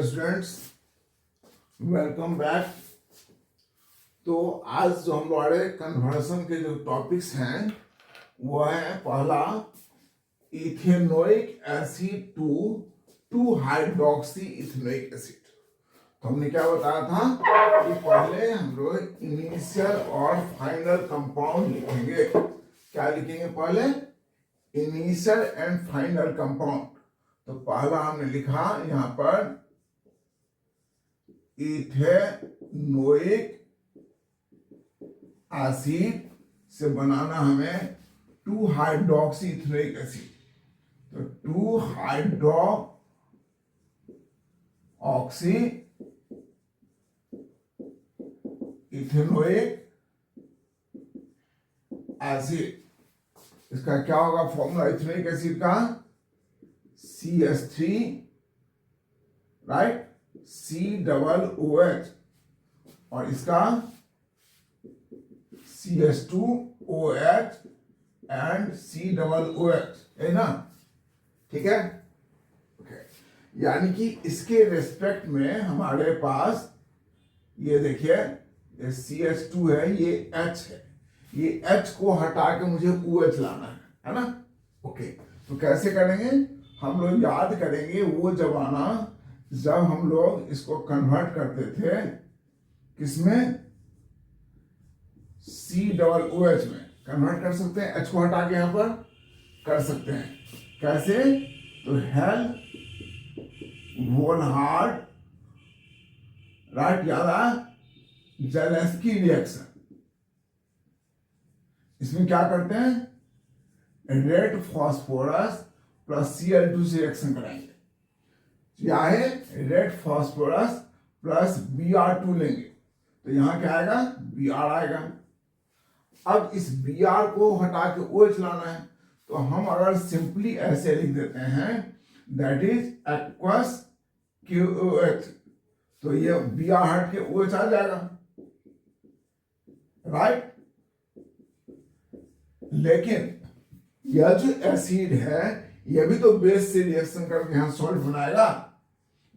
Students, welcome back. तो आज जो हमारे कन्वर्सन के जो टॉपिक्स हैं वो है पहला ethanoic acid two hydroxy ethanoic acid. तो हमने क्या बताया था कि पहले हम लोग इनिशियल और फाइनल कंपाउंड लिखेंगे। क्या लिखेंगे? पहले इनिशियल एंड फाइनल कंपाउंड। तो पहला हमने लिखा यहां पर इथेनोइक एसिड से बनाना हमें 2 हाइड्रोक्सी इथेनोइक एसिड। तो 2 हाइड्रोक्सी इथेनोइक एसिड, इसका क्या होगा फॉर्मूला इथेनोइक एसिड का? CH3 राइट, COOH, और इसका CH2OH एंड COOH, है ना? ठीक है, ओके। यानी कि इसके रेस्पेक्ट में हमारे पास ये देखिए, ये CH2 है, ये H है, ये H को हटा के मुझे OH लाना है ना? ओके, तो कैसे करेंगे? हम लोग याद करेंगे वो जमाना जब हम लोग इसको कन्वर्ट करते थे किसमें? COOH में कन्वर्ट कर सकते हैं। H को हटा के यहां पर कर सकते हैं। कैसे? तो हेल्महोल्ट्ज राइट, याद आया? ज़ेलेस्की रिएक्शन। इसमें क्या करते हैं? रेड फास्फोरस प्लस Cl2 से रिएक्शन कराएंगे। क्या है? रेड फास्फोरस प्लस Br2 लेंगे, तो यहां क्या आएगा? Br आएगा। अब इस Br को हटा के OH लाना है, तो हम अगर सिंपली ऐसे लिख देते हैं दैट इज एक्वस QOH, तो ये Br हट के OH आ जाएगा, राइट? लेकिन यह जो एसिड है ये भी तो बेस से रिएक्शन करके यहां सॉल्ट बनाएगा,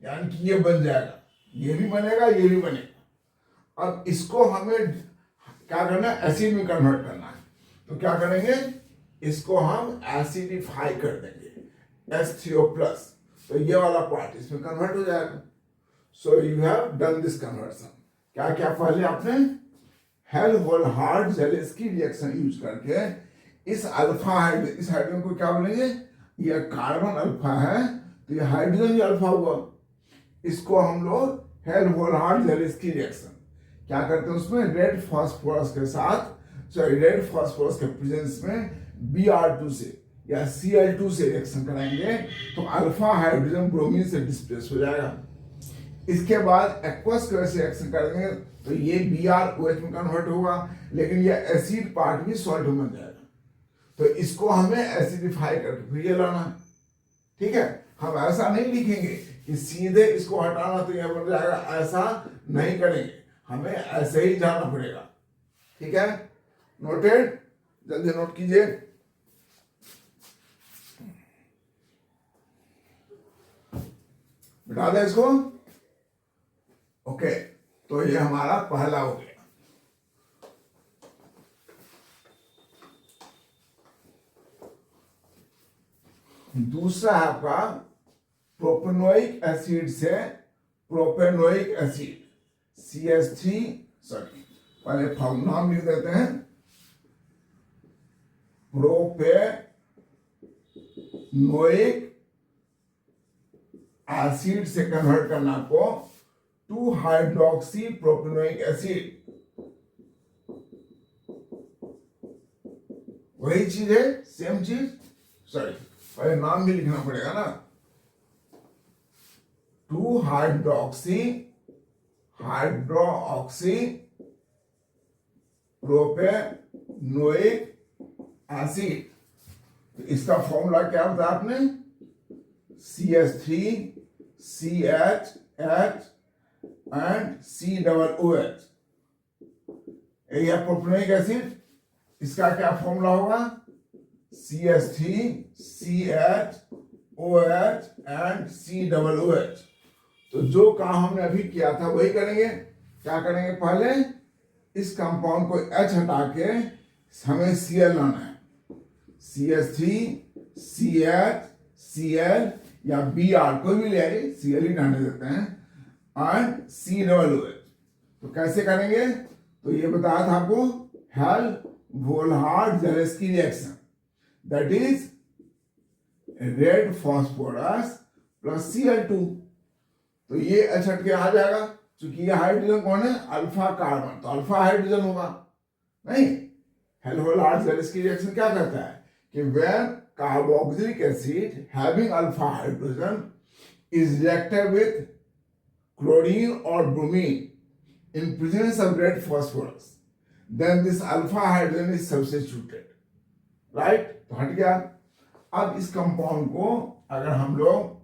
यानी कि ये बन जाएगा, ये भी बनेगा, ये भी बनेगा। अब इसको हमें क्या करना है? एसिड में कन्वर्ट करना है। तो क्या करेंगे? इसको हम एसिडिफाई कर देंगे, H3O+, तो ये वाला पार्ट इसमें कन्वर्ट हो जाएगा। So you have done this conversion. क्या क्या पहले आपने हेल्महोल्ट्ज ज़ेलेस्की रिएक्शन यूज करके इस अल्फा हाइड्रोजन, इस हाइड्रोजन को क्या बोलेंगे? ये कार्बन अल्फा है, तो ये हाइड्रोजन भी अल्फा हुआ। इसको हम लोग हेल्महोल्ट्ज ज़ेलेस्की रिएक्शन क्या करते हैं? उसमें रेड फास्फोरस के साथ, सॉरी, रेड फास्फोरस के प्रेजेंस में Br2 से या Cl2 से रिएक्शन कराएंगे, तो अल्फा हाइड्रोजन ब्रोमीन से डिस्प्लेस हो जाएगा। इसके बाद एक्वस के से रिएक्शन करेंगे, तो ये BrOH में कन्वर्ट होगा, लेकिन ये एसिड पार्ट भी सॉल्ट में बन जाएगा। तो इसको हमें एसिडिफाई करके फिर ये लाना है, ठीक है? हम ऐसा नहीं लिखेंगे कि सीधे इसको हटाना तो यह बन जाएगा, ऐसा नहीं करेंगे, हमें ऐसे ही जाना पड़ेगा, ठीक है? नोटेड? जल्दी नोट कीजिए। बिठा दें इसको। ओके, तो ये हमारा पहला हो गया। दूसरा है आपका प्रोपेनोइक एसिड से प्रोपेनोइक एसिड, CH3, सॉरी, पहले नाम लिख देते हैं। प्रोपेनोइक एसिड से कन्वर्ट करना आपको 2 हाइड्रोक्सी प्रोपेनोइक एसिड। वही चीज है, सेम चीज, सॉरी, पहले नाम भी लिखना पड़ेगा ना। 2 हाइड्रोक्सी प्रोपेनोइक एसिड। तो इसका फॉर्मूला क्या बताया आपने? CH3, CH and COOH। यही है प्रोपेनोइक एसिड। इसका क्या फॉर्मूला होगा? CH3, CH OH and COOH। तो जो काम हमने अभी किया था वही करेंगे। क्या करेंगे, पहले इस कंपाउंड को H हटा के हमें Cl लाना है। CH3 CH Cl या Br कोई भी ले आइए, Cl ही डालने देते हैं, एंड COOH। तो कैसे करेंगे, तो ये बताया था आपको, Helmholtz Zelinsky reaction, that is red phosphorus plus Cl2। तो ये H हट के आ जाएगा, क्योंकि ये हाइड्रोजन कौन है, अल्फा कार्बन, तो अल्फा हाइड्रोजन होगा नहीं। हेल्महोल्ट्ज-ज़ेलेस्की रिएक्शन क्या कहता है कि when carboxylic acid having alpha hydrogen is reacted with chlorine और bromine in presence of red phosphorus, then this alpha hydrogen is substituted, right. तो हट गया। अब इस कंपाउंड को अगर हम लोग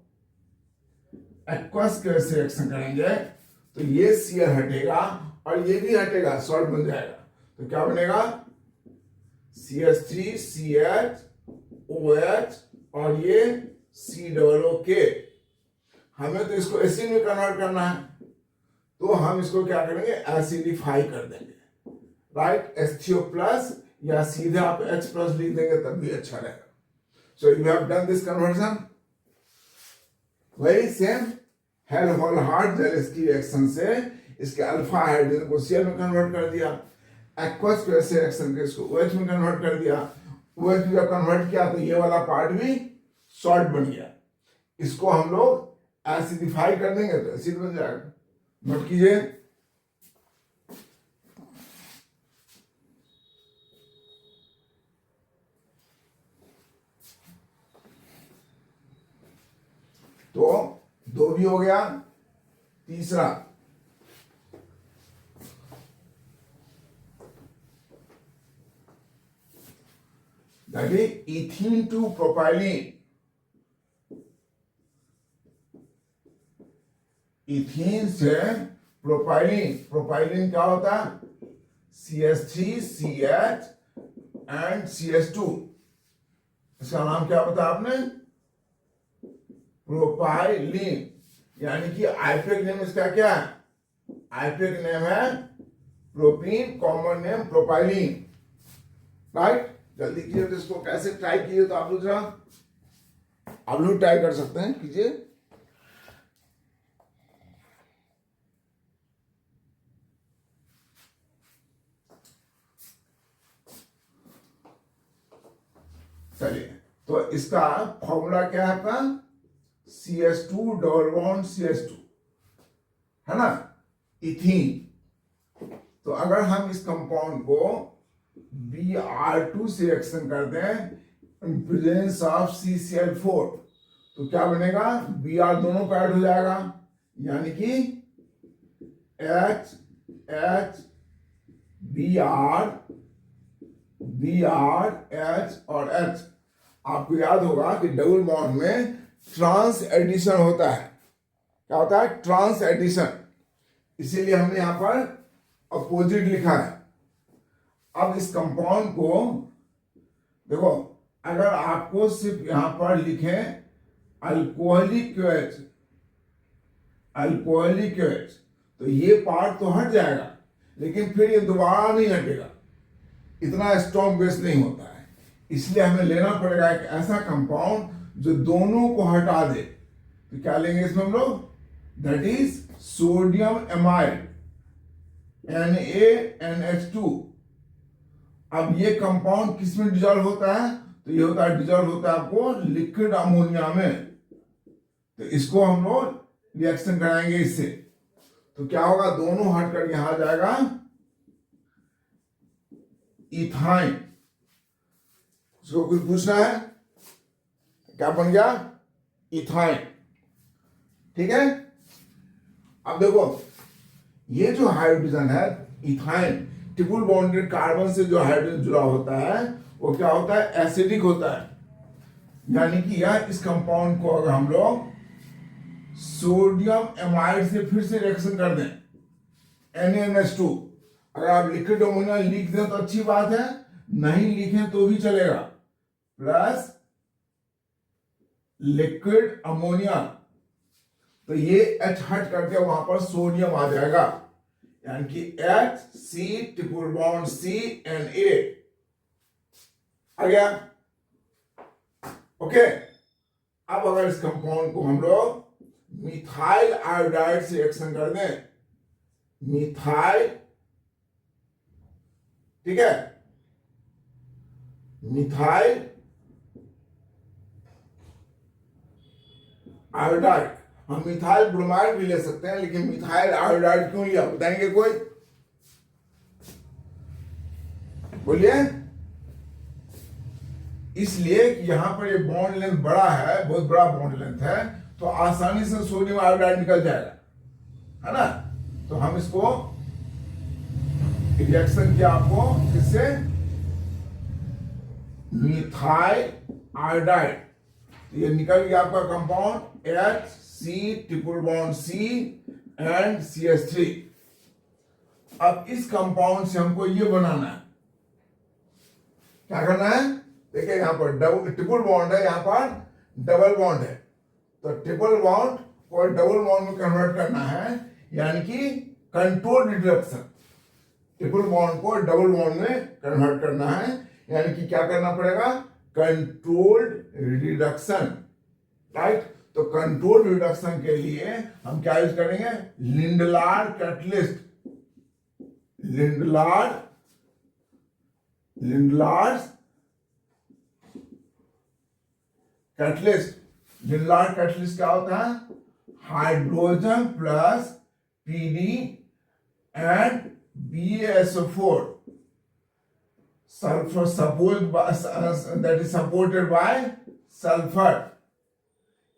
एक्वस के रिएक्शन करेंगे तो ये Cl हटेगा और ये भी हटेगा, सॉल्ट बन जाएगा। तो क्या बनेगा, CH3 CH OH और ये COOK। हमें तो इसको एसिड में कन्वर्ट करना है, तो हम इसको क्या करेंगे, एसिडिफाई कर देंगे, राइट। H3O प्लस या सीधे आप H प्लस लिख देंगे तब भी अच्छा रहेगा। So you have done this conversion. वही सेम हेल्महोल्ट्ज-ज़ेलेस्की रिएक्शन से इसके अल्फा हाइड्रोजन को Cl में कन्वर्ट कर दिया, एक्वस रिएक्शन के इसको OH में कन्वर्ट कर दिया। OH में जब कन्वर्ट किया तो ये वाला पार्ट भी सॉल्ट बन गया। इसको हम लोग एसिडिफाई कर देंगे तो एसिड बन जाएगा। नोट कीजिए, तो दो भी हो गया। तीसरा, that is ethene to propylene. Ethene से प्रोपाइलिन, प्रोपाइलिन क्या होता है, CH3 CH एंड CH2। इसका नाम क्या बताया आपने, प्रोपाइलिन। यानी कि आइपेक नेम इसका क्या है, आइपेक नेम है propene, common name propylene, right. जल्दी कीजिए, तो इसको कैसे ट्राई कीजिए, तो आप लोग जरा आप लोग ट्राई कर सकते हैं, कीजिए। चलिए, तो इसका फॉर्मूला क्या है आपका, CH2 डबल बॉन्ड CH2, है ना, इथीन। तो अगर हम इस कंपाउंड को Br2 से रिएक्शन कर दें इन प्रेजेंस ऑफ CCl4, तो क्या बनेगा, Br दोनों का ऐड हो जाएगा, यानी कि H H Br Br H और H। आपको याद होगा कि डबल बॉन्ड में ट्रांस एडिशन होता है। क्या होता है, ट्रांस एडिशन, इसीलिए हमने यहां पर अपोजिट लिखा है। अब इस कंपाउंड को देखो, अगर आपको सिर्फ यहां पर लिखे अल्कोहलिक OH, अल्कोहलिक OH, तो ये पार्ट तो हट जाएगा, लेकिन फिर ये दोबारा नहीं हटेगा, इतना स्ट्रॉन्ग बेस नहीं होता है। इसलिए हमें लेना पड़ेगा एक ऐसा कंपाउंड जो दोनों को हटा दे। तो क्या लेंगे इसमें हम लोग, that is sodium amide, NaNH2। अब ये कंपाउंड किस में डिजॉल्व होता है, तो ये होता है, डिजॉल्व होता है आपको लिक्विड अमोनिया में। तो इसको हम लोग रिएक्शन कराएंगे इससे, तो क्या होगा, दोनों हटकर यहां आ जाएगा इथाइन। उसको कुछ पूछना है, क्या बन गया, इथाइन, ठीक है। अब देखो, ये जो हाइड्रोजन है इथाइन, ट्रिपल बॉन्डेड कार्बन से जो हाइड्रोजन जुड़ा होता है वो क्या होता है, एसिडिक होता है। यानी कि यह इस कंपाउंड को अगर हम लोग सोडियम एमाइड से फिर से रिएक्शन कर दें, NaNH2, अगर आप लिक्विड अमोनिया लिख दें तो अच्छी बात है, नहीं लिखें तो भी चलेगा, प्लस लिक्विड अमोनिया, तो ये H हट करके वहां पर सोडियम आ जाएगा, यानी कि HC ट्रिपल बॉन्ड CNA आ गया। ओके, अब अगर इस कंपाउंड को हम लोग मिथाइल आयोडाइड से रिएक्शन कर दें, मिथाइल, ठीक है, मिथाइल आयोडाइड, हम मिथाइल ब्रोमाइड भी ले सकते हैं, लेकिन मिथाइल आयोडाइड क्यों लिया बताएंगे कोई? बोलिए। इसलिए कि यहां पर ये बॉन्ड लेंथ बड़ा है, बहुत बड़ा बॉन्ड लेंथ है, तो आसानी से सोडियम आयोडाइड निकल जाएगा, है ना। तो हम इसको रिएक्शन किया आपको किससे? मिथाइल आयोडाइड, ये निकल गया आपका compound HC triple bond C and CH3। अब इस कंपाउंड से हमको ये बनाना है, क्या करना है? देखिए यहां पर डबल ट्रिपल बॉन्ड है, यहां पर डबल बॉन्ड है, तो ट्रिपल बॉन्ड को डबल बॉन्ड में कन्वर्ट करना है, यानी कि कंट्रोल रिडक्शन। ट्रिपल बॉन्ड को डबल बॉन्ड में कन्वर्ट करना है, यानी कि क्या करना पड़ेगा? Controlled reduction, right. तो कंट्रोल रिडक्शन के लिए हम क्या यूज करेंगे? लिंडलार्ड कैटलिस्ट, लिंडलार्ड कैटलिस्ट। लिंडलार्ड कैटलिस्ट क्या होता है? Hydrogen plus PD and BaSO4 sulfur that is supported by sulfur।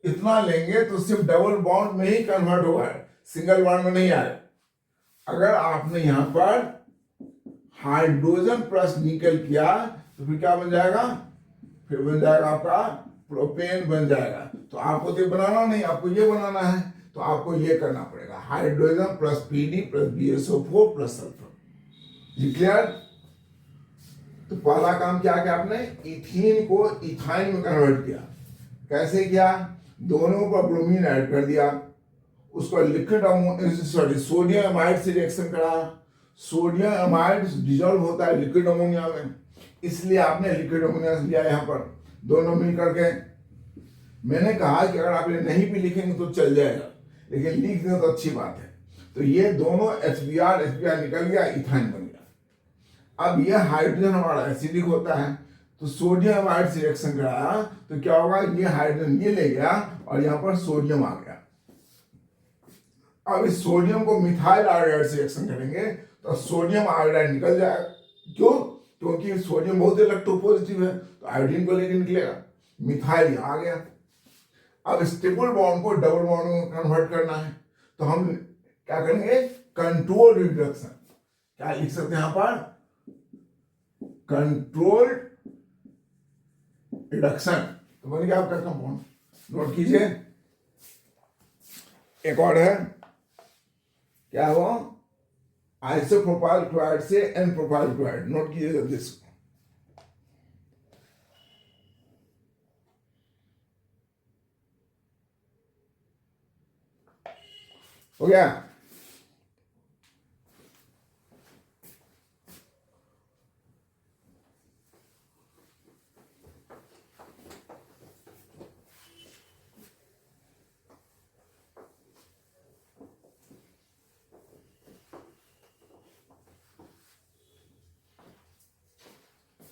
इतना लेंगे तो सिर्फ डबल बॉन्ड में ही कन्वर्ट होगा, सिंगल बॉन्ड में नहीं आएगा। अगर आपने यहां पर हाइड्रोजन प्लस निकल किया तो फिर क्या बन जाएगा? फिर बन जाएगा आपका प्रोपेन बन जाएगा। तो आपको तो बनाना नहीं, आपको ये बनाना है, तो आपको ये करना पड़ेगा, hydrogen plus PD plus BaSO4 plus sulphur. ये क्लियर? तो पहला काम क्या किया आपने? इथीन को इथाइन में कन्वर्ट किया। कैसे किया? दोनों पर ब्रोमीन ऐड कर दिया, उसको लिक्विड सोडियम अमाइड से रिएक्शन करा। सोडियम अमाइड डिजोल्व होता है लिक्विड अमोनिया में, इसलिए आपने लिक्विड अमोनिया लिया यहाँ पर, दोनों मिल करके। मैंने कहा कि अगर आप ये नहीं भी लिखेंगे तो चल जाएगा, लेकिन लिख दें तो अच्छी बात है। तो ये दोनों HBr निकल गया, इथाइन बन गया। अब ये हाइड्रोजन हमारा एसिडिक होता है, तो सोडियम अमाइड से रिएक्शन कराया तो क्या होगा? ये हाइड्रोजन ये ले गया और यहाँ पर सोडियम आ गया। अब इस सोडियम को मिथाइल आयोडाइड से रिएक्शन करेंगे तो सोडियम आयोडाइड निकल जाएगा। क्यों? क्योंकि सोडियम बहुत इलेक्ट्रोपॉजिटिव है, तो आयोडीन को लेकर निकलेगा, मिथाइल यहाँ आ गया। अब इस ट्रिपल बॉन्ड को डबल बॉन्ड में कन्वर्ट करना है, तो हम क्या करेंगे? Control reduction. क्या लिख सकते हैं यहाँ पर? Controlled reduction. तो बन गया आपका कंपाउंड, नोट कीजिए। एक और है, क्या वो? आइसोप्रोपाइल क्लोराइड से एन प्रोपाइल क्लोराइड, नोट कीजिए जल्दी इसको। हो गया?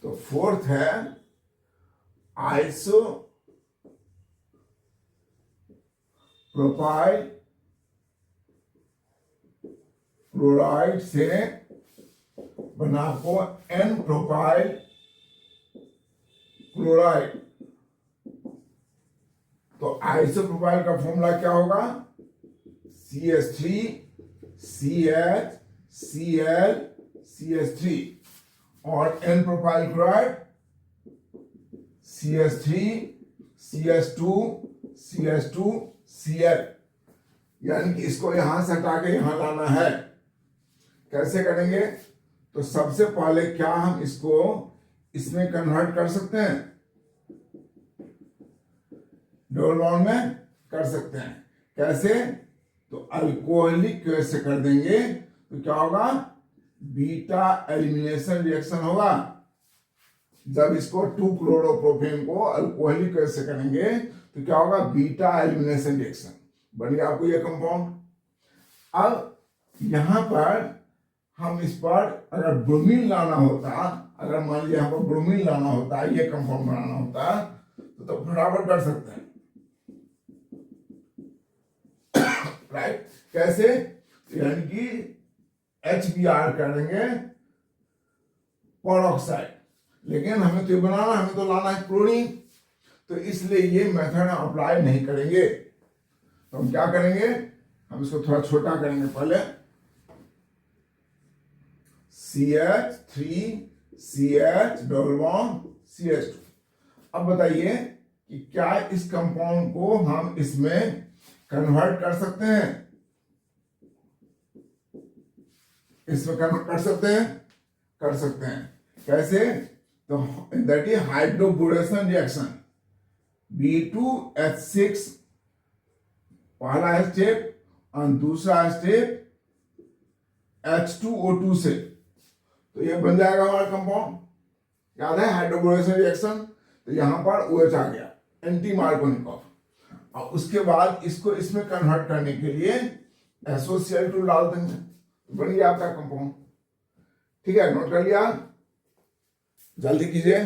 तो फोर्थ है आइसो प्रोपाइल क्लोराइड से बना आपको एन प्रोपाइल क्लोराइड। तो आइसो प्रोपाइल का फॉर्मूला क्या होगा? CH3 CH Cl CH3 और N propyl chloride CH3 CH2 CH2 Cl। यानी कि इसको यहां से हटा के यहां लाना है। कैसे करेंगे? तो सबसे पहले क्या हम इसको इसमें कन्वर्ट कर सकते हैं? डबल बॉन्ड में कर सकते हैं। कैसे? तो अल्कोहलिक से कर देंगे तो क्या होगा? बीटा एलिमिनेशन रिएक्शन होगा। जब इसको 2-क्लोरोप्रोपेन को अल्कोहलिक से करेंगे तो क्या होगा? बीटा एलिमिनेशन रिएक्शन बन गया आपको ये कंपाउंड। अब यहां पर हम इस पर अगर ब्रोमीन लाना होता, अगर मान लिया यहाँ पर ब्रोमीन लाना होता, ये कंपाउंड बनाना होता तो फटाफट कर सकते हैं, राइट? कैसे? यानी कि HBr करेंगे परऑक्साइड, लेकिन हमें तो ये बनाना, हमें तो लाना है क्लोरीन, तो इसलिए ये मेथड हम अप्लाई नहीं करेंगे। तो हम क्या करेंगे? हम इसको थोड़ा छोटा करेंगे पहले, CH3CH2। अब बताइए कि क्या इस कंपाउंड को हम इसमें कन्वर्ट कर सकते हैं? इसमें कन्वर्ट कर सकते हैं? कर सकते हैं। कैसे? तो that is hydroboration reaction. B2H6 पहला स्टेप और दूसरा स्टेप H2O2 से, तो ये बन जाएगा हमारा कंपाउंड। याद है हाइड्रोबोरेशन रिएक्शन? तो यहां पर OH आ गया, एंटी मार्कोनिकॉफ, और उसके बाद इसको इसमें कन्वर्ट करने के लिए SOCl2 डाल देंगे, बन गया आपका कंपाउंड। ठीक है, नोट कर लिया? जल्दी कीजिए।